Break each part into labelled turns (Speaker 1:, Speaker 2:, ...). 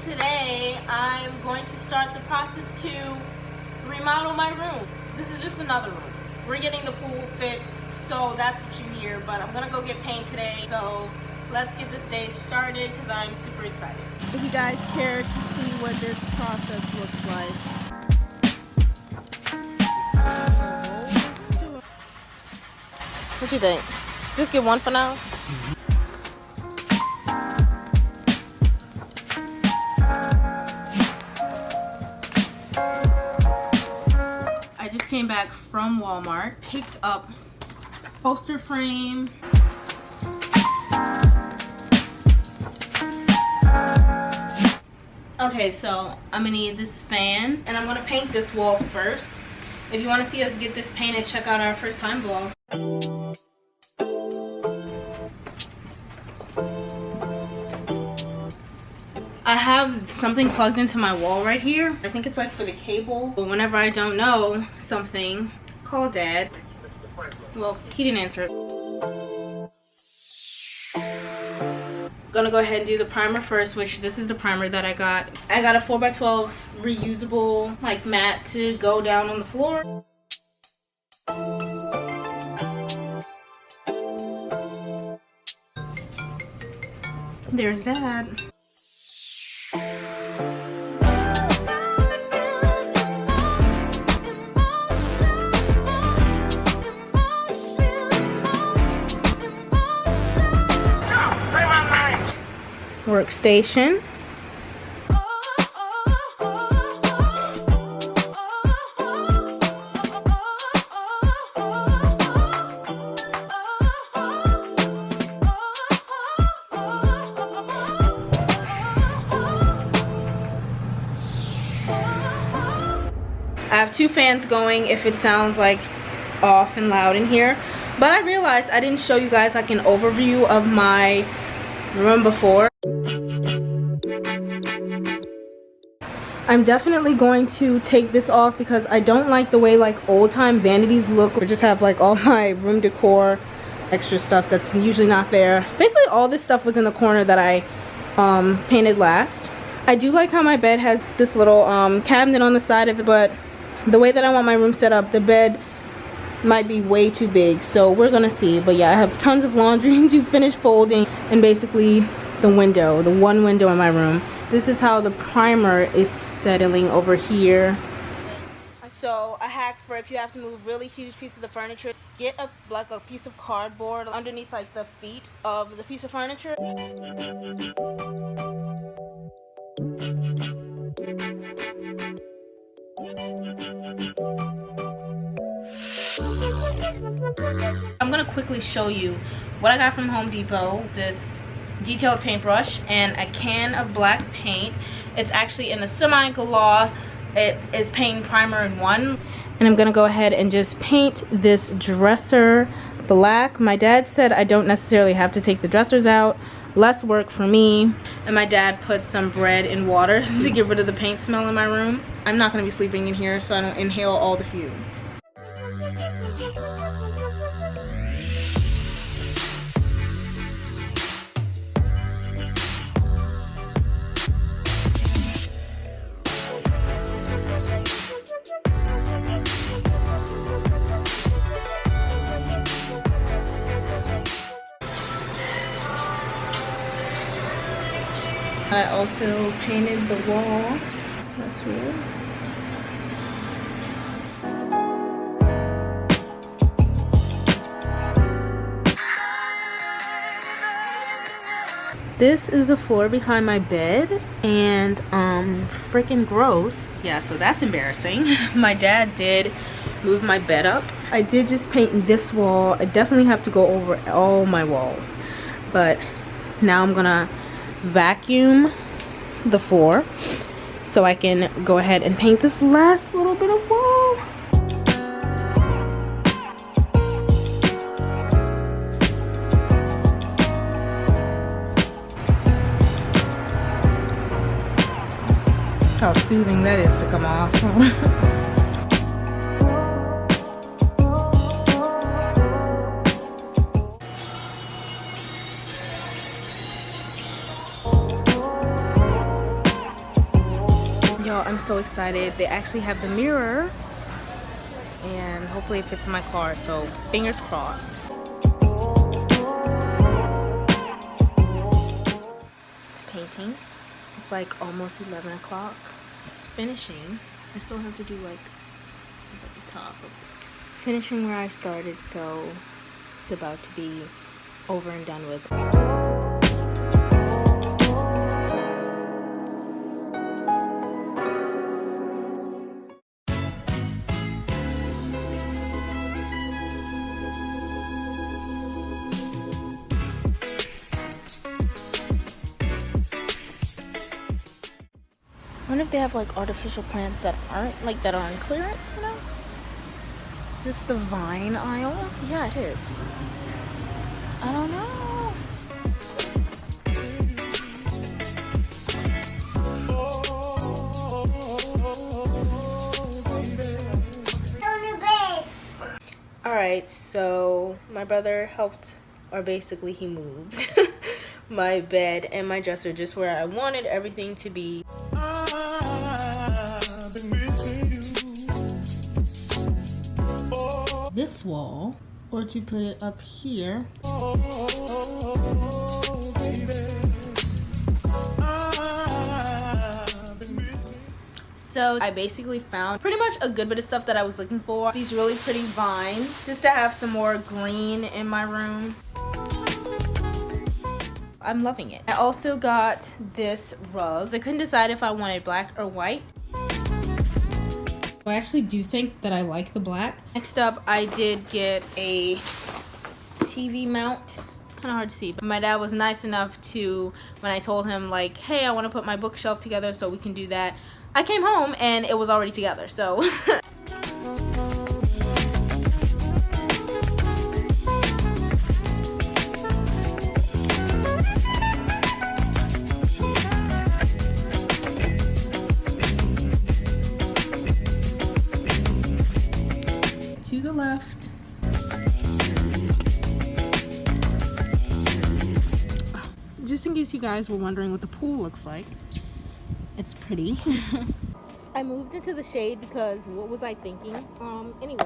Speaker 1: today I'm going to start the process to remodel my room. This is just another room. We're getting the pool fixed, so that's what you hear, but I'm gonna go get paint today. So let's get this day started because I'm super excited. If you guys care to see what this process looks like. What you think? Just get one for now? I just came back from Walmart, picked up poster frame. Okay, so I'm gonna need this fan and I'm gonna paint this wall first. If you want to see us get this painted, check out our first time vlog. I have something plugged into my wall right here. I think it's like for the cable. But whenever I don't know something, call Dad. Well, he didn't answer it. Gonna go ahead and do the primer first, which this is the primer that I got. I got a 4x12 reusable like mat to go down on the floor. There's that. Workstation. I have two fans going if it sounds like off and loud in here, but I realized I didn't show you guys like an overview of my room before. I'm definitely going to take this off because I don't like the way like old time vanities look. I just have like all my room decor, extra stuff that's usually not there. Basically all this stuff was in the corner that I painted last. I do like how my bed has this little cabinet on the side of it, but the way that I want my room set up, the bed might be way too big, so we're gonna see. But yeah, I have tons of laundry to finish folding, and basically the window, the one window in my room. This is how the primer is settling over here. So a hack for if you have to move really huge pieces of furniture, get a piece of cardboard underneath like the feet of the piece of furniture. I'm gonna quickly show you what I got from Home Depot. This detailed paintbrush and a can of black paint. It's actually in a semi-gloss. It is paint and primer in one. And I'm gonna go ahead and just paint this dresser black. My dad said I don't necessarily have to take the dressers out. Less work for me. And my dad put some bread in water to get rid of the paint smell in my room. I'm not gonna be sleeping in here, so I don't inhale all the fumes. I also painted the wall. That's weird. This is the floor behind my bed, and freaking gross. Yeah, so that's embarrassing. My dad did move my bed up. I did just paint this wall. I definitely have to go over all my walls, but now I'm gonna vacuum the floor so I can go ahead and paint this last little bit of wall. How soothing that is to come off. Yo, I'm so excited. They actually have the mirror and hopefully it fits in my car, so fingers crossed. Painting. It's like almost 11 o'clock. Finishing. I still have to do like at the top. Finishing where I started, so it's about to be over and done with. I wonder if they have like artificial plants that aren't like that are on clearance, you know? Is this the vine aisle? Yeah, it is. I don't know. Alright, so my brother helped, or basically he moved my bed and my dresser just where I wanted everything to be. This wall, or to put it up here. So I basically found pretty much a good bit of stuff that I was looking for. These really pretty vines, just to have some more green in my room. I'm loving it. I also got this rug. I couldn't decide if I wanted black or white. I actually do think that I like the black. Next up, I did get a TV mount. Kind of hard to see, but my dad was nice enough to, when I told him like, hey, I want to put my bookshelf together so we can do that. I came home and it was already together, so. To the left. Just in case you guys were wondering what the pool looks like, it's pretty. I moved into the shade because what was I thinking? Anyway.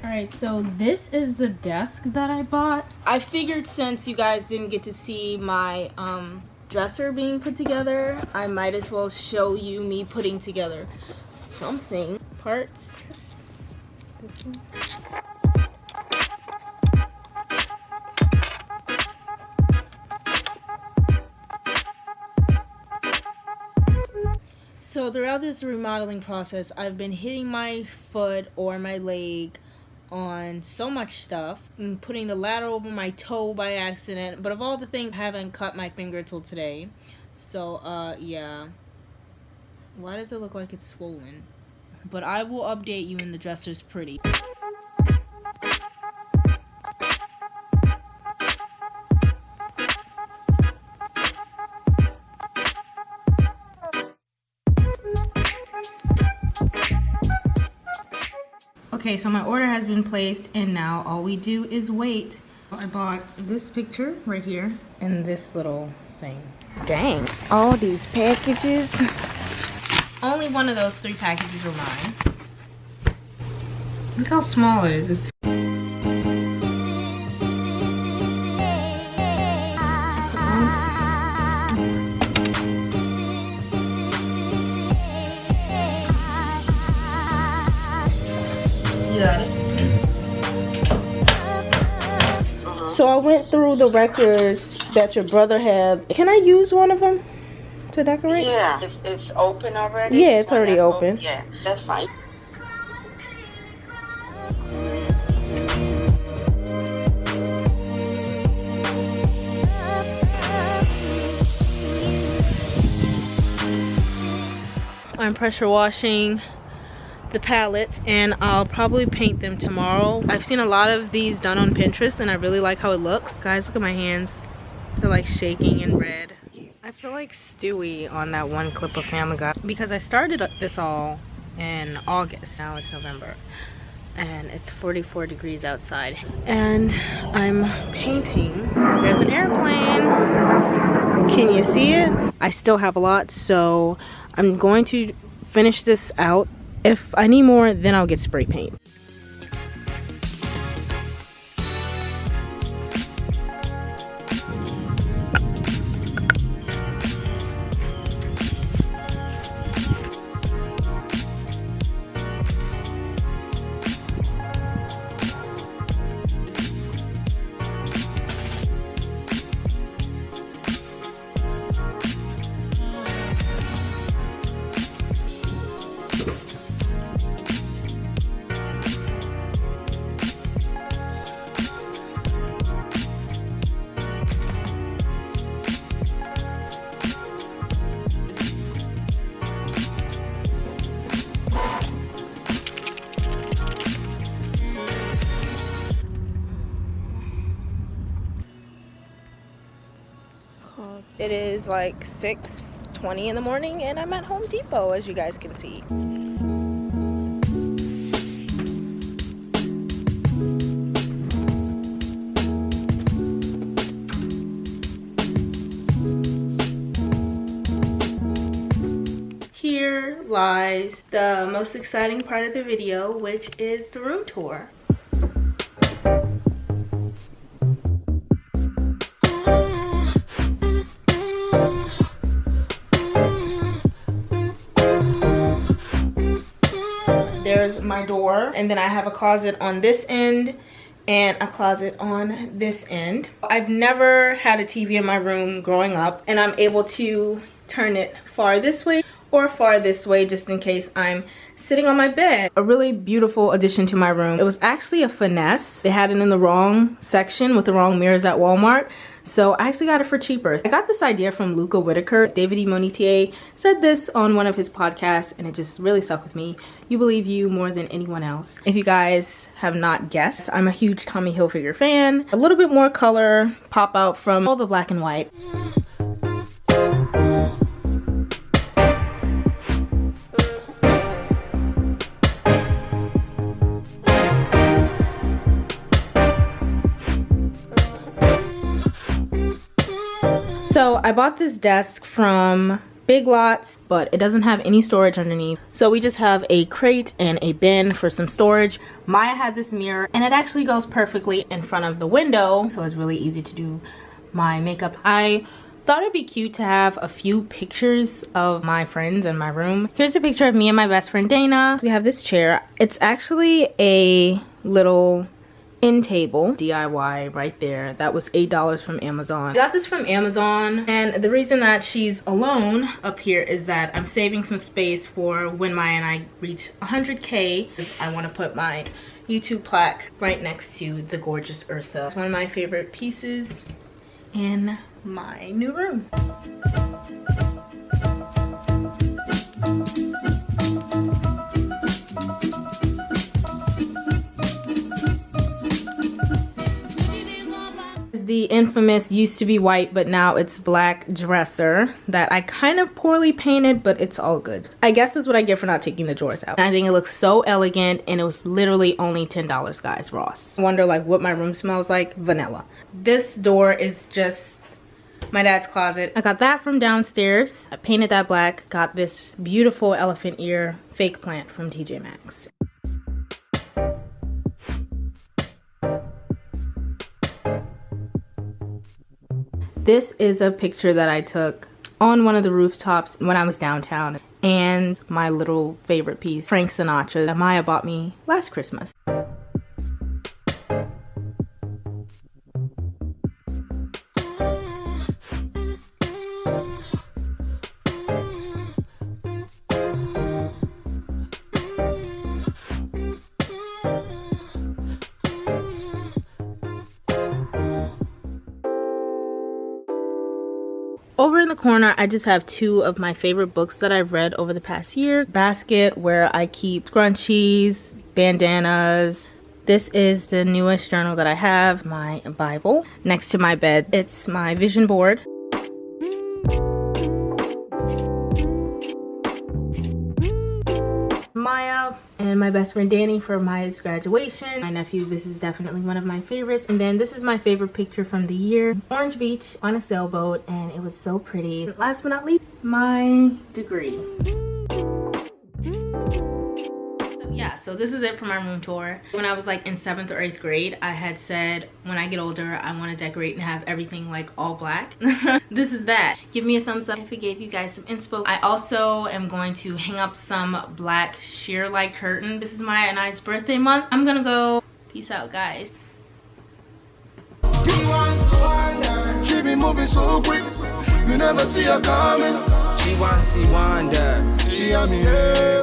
Speaker 1: Alright, so this is the desk that I bought. I figured since you guys didn't get to see my dresser being put together, I might as well show you me putting together something. Parts. This one. So throughout this remodeling process, I've been hitting my foot or my leg on so much stuff and putting the ladder over my toe by accident, but of all the things, I haven't cut my finger till today. So yeah, why does it look like it's swollen? But I will update you when the dresser's pretty. Okay, so my order has been placed and now all we do is wait. I bought this picture right here and this little thing. Dang, all these packages. Only one of those 3 packages are mine. Look how small it is. So I went through the records that your brother had. Can I use one of them to decorate?
Speaker 2: Yeah, it's open already?
Speaker 1: Yeah, it's already open.
Speaker 2: Yeah, that's fine.
Speaker 1: I'm pressure washing the palettes and I'll probably paint them tomorrow. I've seen a lot of these done on Pinterest and I really like how it looks. Guys, look at my hands. They're like shaking and red. I feel like Stewie on that one clip of Family Guy because I started this all in August. Now it's November. and it's 44 degrees outside. And I'm painting. There's an airplane. Can you see it? I still have a lot, so I'm going to finish this out. If I need more, then I'll get spray paint. It is like 6:20 in the morning and I'm at Home Depot, as you guys can see. Here lies the most exciting part of the video, which is the room tour. There's my door, and then I have a closet on this end and a closet on this end. I've never had a TV in my room growing up, and I'm able to turn it far this way or far this way just in case I'm sitting on my bed. A really beautiful addition to my room. It was actually a finesse. They had it in the wrong section with the wrong mirrors at Walmart, so I actually got it for cheaper. I got this idea from Luca Whitaker. David E. Monetier said this on one of his podcasts, and it just really stuck with me. You believe you more than anyone else. If you guys have not guessed, I'm a huge Tommy Hilfiger fan. A little bit more color pop out from all the black and white. So I bought this desk from Big Lots, but it doesn't have any storage underneath. So we just have a crate and a bin for some storage. Maya had this mirror, and it actually goes perfectly in front of the window, so it's really easy to do my makeup. I thought it'd be cute to have a few pictures of my friends in my room. Here's a picture of me and my best friend Dana. We have this chair. It's actually a little end table DIY right there. That was $8 from Amazon. I got this from Amazon, and the reason that she's alone up here is that I'm saving some space for when Maya and I reach 100K. I want to put my YouTube plaque right next to the gorgeous Eartha. It's one of my favorite pieces in my new room. The infamous used to be white but now it's black dresser that I kind of poorly painted, but it's all good. I guess that's what I get for not taking the drawers out. I think it looks so elegant, and it was literally only $10, guys, Ross. I wonder like what my room smells like. Vanilla. This door is just my dad's closet. I got that from downstairs. I painted that black. Got this beautiful elephant ear fake plant from TJ Maxx. This is a picture that I took on one of the rooftops when I was downtown, and my little favorite piece, Frank Sinatra, that Maya bought me last Christmas. Over in the corner, I just have two of my favorite books that I've read over the past year. Basket, where I keep scrunchies, bandanas. This is the newest journal that I have, my Bible. Next to my bed, it's my vision board. Maya and my best friend Danny for Maya's graduation. My nephew, this is definitely one of my favorites. And then this is my favorite picture from the year. Orange Beach on a sailboat, and it was so pretty. And last but not least, my degree. Yeah, so this is it for my room tour. When I was like in 7th or 8th grade, I had said when I get older, I want to decorate and have everything like all black. This is that. Give me a thumbs up if it gave you guys some inspo. I also am going to hang up some black sheer like curtains. This is Maya and I's birthday month. I'm gonna go. Peace out, guys.
Speaker 3: She be moving so quick, you never see her coming. She wants to see wonder. She on me, hey.